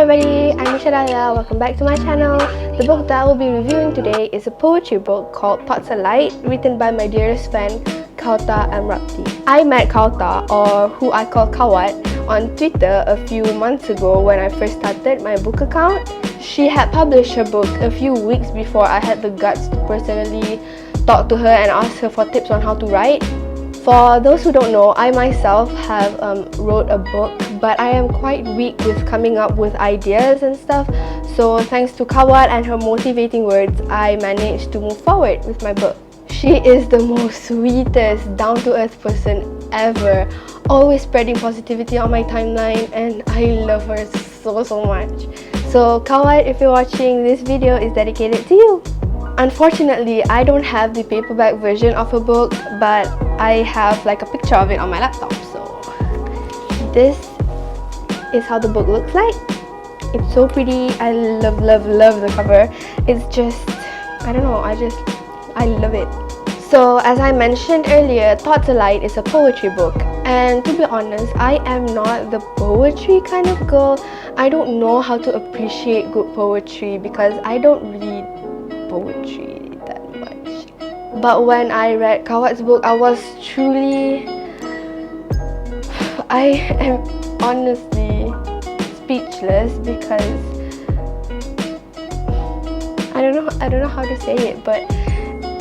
everybody, I'm Alight. Welcome back to my channel. The book that I will be reviewing today is a poetry book called Alight, written by my dearest friend, Kawtar Elmrabti. I met Kawtar, or who I call Kawat, on Twitter a few months ago when I first started my book account. She had published her book a few weeks before I had the guts to personally talk to her and ask her for tips on how to write. For those who don't know, I myself have wrote a book, but I am quite weak with coming up with ideas and stuff. So thanks to Kawat and her motivating words, I managed to move forward with my book. She is the most sweetest, down-to-earth person ever, always spreading positivity on my timeline, and I love her so much. So Kawat, if you're watching, this video is dedicated to you. Unfortunately, I don't have the paperback version of her book, but I have like a picture of it on my laptop. So this is how the book looks like. It's so pretty. I love the cover. It's just, I don't know, I love it. So as I mentioned earlier, Alight is a poetry book, and to be honest, I am not the poetry kind of girl. I don't know how to appreciate good poetry because I don't read poetry that much. But when I read Kawat's book, I was truly, I am honestly speechless because I don't know how to say it, but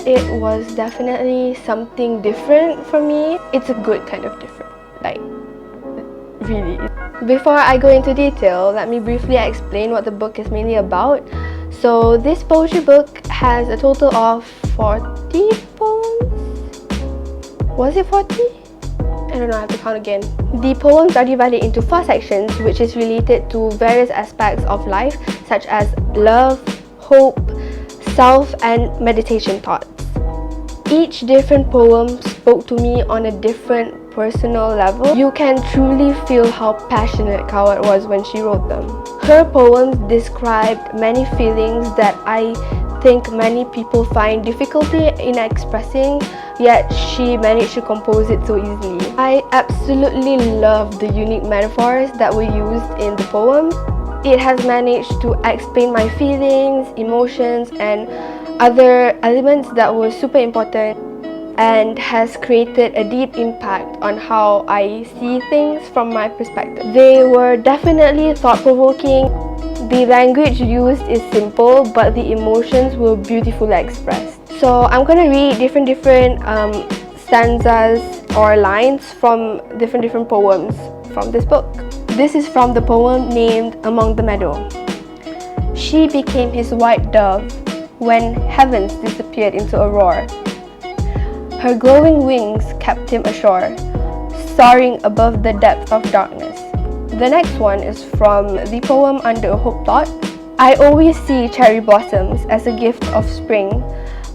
it was definitely something different for me. It's a good kind of different, like really. Before I go into detail, let me briefly explain what the book is mainly about. So this poetry book has a total of 40 poems? Was it 40? I don't know, I have to count again. The poems are divided into 4 sections, which is related to various aspects of life, such as love, hope, self, and meditation thoughts. Each different poem spoke to me on a different personal level. You can truly feel how passionate Kawat was when she wrote them. Her poems described many feelings that I think many people find difficulty in expressing, yet she managed to compose it so easily. I absolutely love the unique metaphors that were used in the poem. It has managed to explain my feelings, emotions, and other elements that were super important, and has created a deep impact on how I see things from my perspective. They were definitely thought-provoking. The language used is simple, but the emotions were beautifully expressed. So I'm gonna read different stanzas or lines from different poems from this book. This is from the poem named Among the Meadow. She became his white dove when heavens disappeared into a roar. Her glowing wings kept him ashore, soaring above the depth of darkness. The next one is from the poem Under a Hope Thought. I always see cherry blossoms as a gift of spring,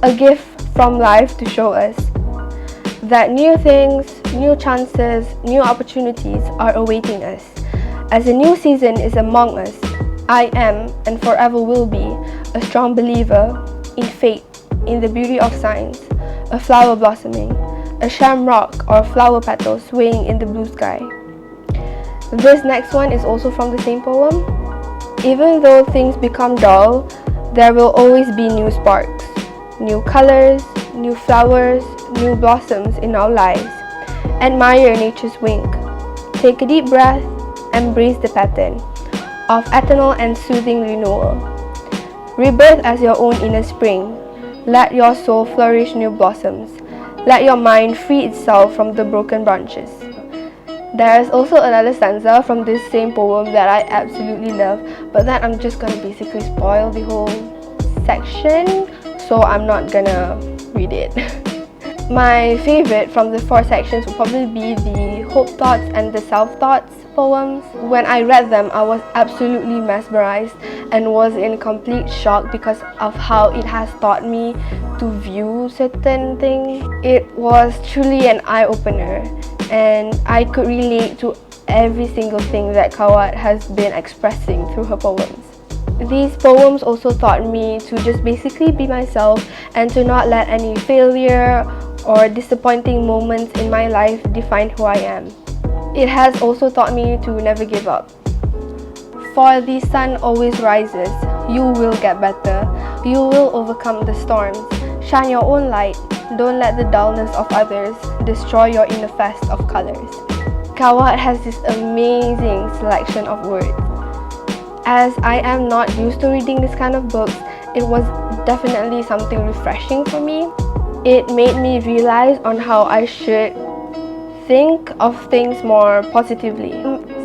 a gift from life to show us that new things, new chances, new opportunities are awaiting us. As a new season is among us, I am and forever will be a strong believer in fate, in the beauty of signs, a flower blossoming, a shamrock or flower petal swaying in the blue sky. This next one is also from the same poem. Even though things become dull, there will always be new sparks, new colors, new flowers, new blossoms in our lives. Admire nature's wink. Take a deep breath, embrace the pattern of eternal and soothing renewal. Rebirth as your own inner spring. Let your soul flourish new blossoms. Let your mind free itself from the broken branches. There is also another stanza from this same poem that I absolutely love, but then I'm just gonna basically spoil the whole section, so I'm not gonna read it. My favorite from the 4 sections would probably be the Hope Thoughts and the Self Thoughts poems. When I read them, I was absolutely mesmerized and was in complete shock because of how it has taught me to view certain things. It was truly an eye-opener, and I could relate to every single thing that Kawat has been expressing through her poems. These poems also taught me to just basically be myself and to not let any failure or disappointing moments in my life define who I am. It has also taught me to never give up. For the sun always rises. You will get better. You will overcome the storms. Shine your own light. Don't let the dullness of others destroy your inner fest of colors. Kawtar has this amazing selection of words. As I am not used to reading this kind of books, it was definitely something refreshing for me. It made me realize on how I should think of things more positively.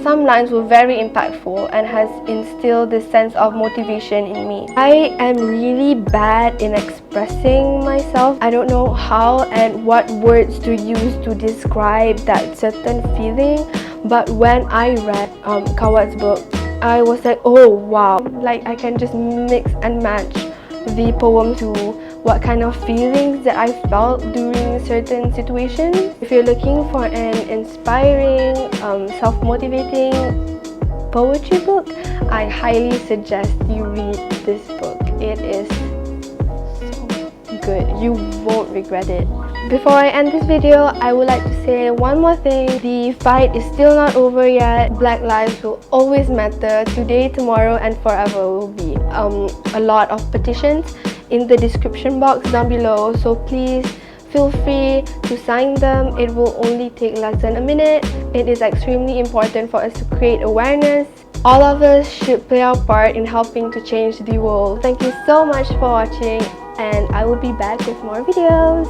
Some lines were very impactful and has instilled this sense of motivation in me. I am really bad in expressing myself. I don't know how and what words to use to describe that certain feeling, but when I read Kawtar's book, I was like, oh wow, like I can just mix and match the poem to what kind of feelings that I felt during certain situations. If you're looking for an inspiring, self-motivating poetry book, I highly suggest you read this book. It is so good. You won't regret it. Before I end this video, I would like to say one more thing. The fight is still not over yet. Black lives will always matter. Today, tomorrow, and forever will be a lot of petitions in the description box down below, so please feel free to sign them. It will only take less than a minute. It is extremely important for us to create awareness. All of us should play our part in helping to change the world. Thank you so much for watching, and I will be back with more videos.